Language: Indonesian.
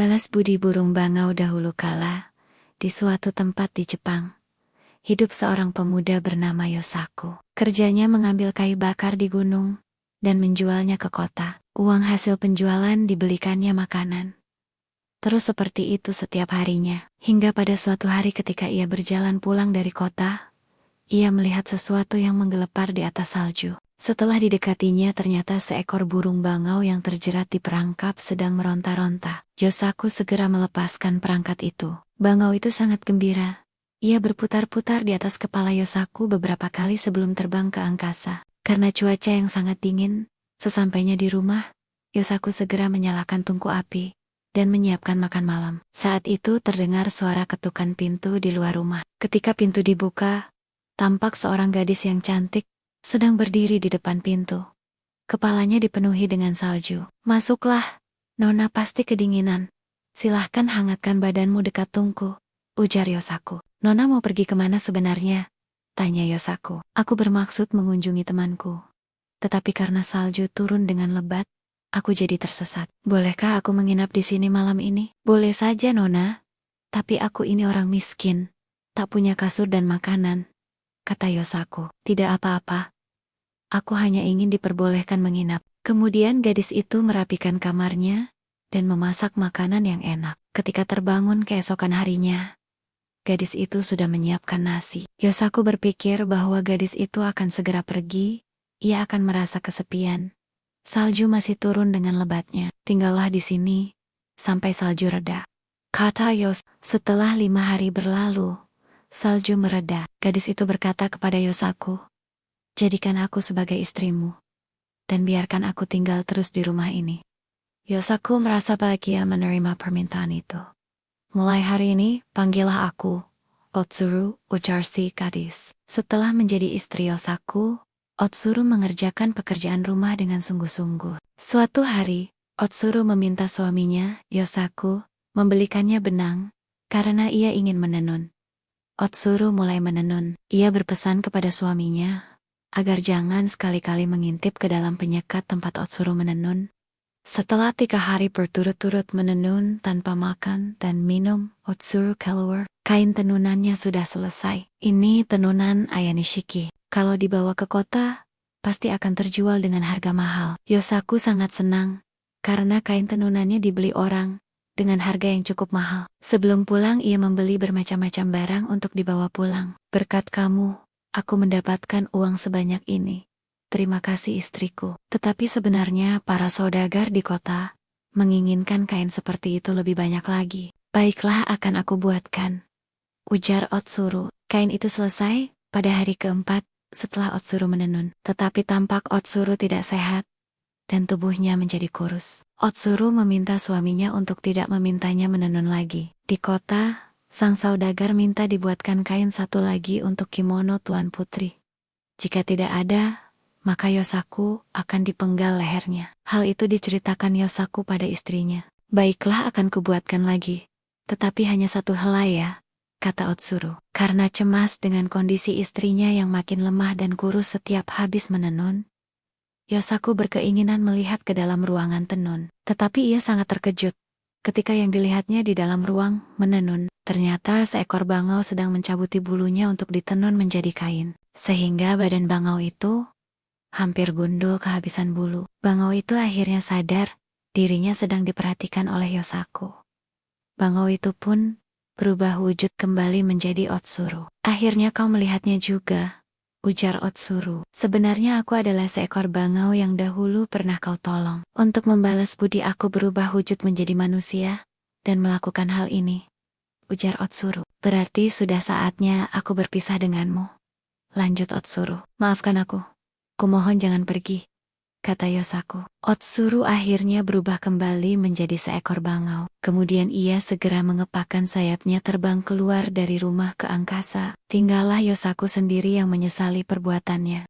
Balas budi burung bangau dahulu kala, di suatu tempat di Jepang, hidup seorang pemuda bernama Yosaku. Kerjanya mengambil kayu bakar di gunung, dan menjualnya ke kota. Uang hasil penjualan dibelikannya makanan. Terus seperti itu setiap harinya, hingga pada suatu hari ketika ia berjalan pulang dari kota, ia melihat sesuatu yang menggelepar di atas salju. Setelah didekatinya ternyata seekor burung bangau yang terjerat di perangkap sedang meronta-ronta. Yosaku segera melepaskan perangkat itu. Bangau itu sangat gembira. Ia berputar-putar di atas kepala Yosaku beberapa kali sebelum terbang ke angkasa. Karena cuaca yang sangat dingin, sesampainya di rumah, Yosaku segera menyalakan tungku api dan menyiapkan makan malam. Saat itu terdengar suara ketukan pintu di luar rumah. Ketika pintu dibuka, tampak seorang gadis yang cantik sedang berdiri di depan pintu. Kepalanya dipenuhi dengan salju. "Masuklah, Nona pasti kedinginan. Silahkan hangatkan badanmu dekat tungku," ujar Yosaku. "Nona mau pergi kemana sebenarnya?" tanya Yosaku. "Aku bermaksud mengunjungi temanku. Tetapi karena salju turun dengan lebat, aku jadi tersesat. Bolehkah aku menginap di sini malam ini?" "Boleh saja, Nona. Tapi aku ini orang miskin, tak punya kasur dan makanan," kata Yosaku. "Tidak apa-apa. Aku hanya ingin diperbolehkan menginap." Kemudian gadis itu merapikan kamarnya dan memasak makanan yang enak. Ketika terbangun keesokan harinya, gadis itu sudah menyiapkan nasi. Yosaku berpikir bahwa gadis itu akan segera pergi. Ia akan merasa kesepian. Salju masih turun dengan lebatnya. "Tinggallah di sini sampai salju reda," kata Yos. Setelah 5 hari berlalu, salju mereda. Gadis itu berkata kepada Yosaku, "Jadikan aku sebagai istrimu, dan biarkan aku tinggal terus di rumah ini." Yosaku merasa bahagia menerima permintaan itu. "Mulai hari ini, panggillah aku Otsuru," ujar si gadis. Setelah menjadi istri Yosaku, Otsuru mengerjakan pekerjaan rumah dengan sungguh-sungguh. Suatu hari, Otsuru meminta suaminya, Yosaku, membelikannya benang, karena ia ingin menenun. Otsuru mulai menenun. Ia berpesan kepada suaminya agar jangan sekali-kali mengintip ke dalam penyekat tempat Otsuru menenun. Setelah 3 hari berturut-turut menenun tanpa makan dan minum, Otsuru keluar. Kain tenunannya sudah selesai. Ini tenunan Ayanishiki. Kalau dibawa ke kota, pasti akan terjual dengan harga mahal. Yosaku sangat senang, karena kain tenunannya dibeli orang dengan harga yang cukup mahal. Sebelum pulang ia membeli bermacam-macam barang untuk dibawa pulang. "Berkat kamu, aku mendapatkan uang sebanyak ini. Terima kasih istriku." Tetapi sebenarnya para saudagar di kota menginginkan kain seperti itu lebih banyak lagi. "Baiklah, akan aku buatkan," ujar Otsuru. Kain itu selesai pada hari keempat setelah Otsuru menenun. Tetapi tampak Otsuru tidak sehat dan tubuhnya menjadi kurus. Otsuru meminta suaminya untuk tidak memintanya menenun lagi. Di kota, sang saudagar minta dibuatkan kain satu lagi untuk kimono Tuan Putri. Jika tidak ada, maka Yosaku akan dipenggal lehernya. Hal itu diceritakan Yosaku pada istrinya. "Baiklah, akan kubuatkan lagi. Tetapi hanya satu helai ya," kata Otsuru. Karena cemas dengan kondisi istrinya yang makin lemah dan kurus setiap habis menenun, Yosaku berkeinginan melihat ke dalam ruangan tenun. Tetapi ia sangat terkejut ketika yang dilihatnya di dalam ruang menenun, ternyata seekor bangau sedang mencabuti bulunya untuk ditenun menjadi kain. Sehingga badan bangau itu hampir gundul kehabisan bulu. Bangau itu akhirnya sadar dirinya sedang diperhatikan oleh Yosaku. Bangau itu pun berubah wujud kembali menjadi Otsuru. "Akhirnya kau melihatnya juga," ujar Otsuru. "Sebenarnya aku adalah seekor bangau yang dahulu pernah kau tolong. Untuk membalas budi aku berubah wujud menjadi manusia dan melakukan hal ini," ujar Otsuru. "Berarti sudah saatnya aku berpisah denganmu," lanjut Otsuru. "Maafkan aku. Kumohon jangan pergi," kata Yosaku. Otsuru akhirnya berubah kembali menjadi seekor bangau. Kemudian ia segera mengepakkan sayapnya terbang keluar dari rumah ke angkasa. Tinggallah Yosaku sendiri yang menyesali perbuatannya.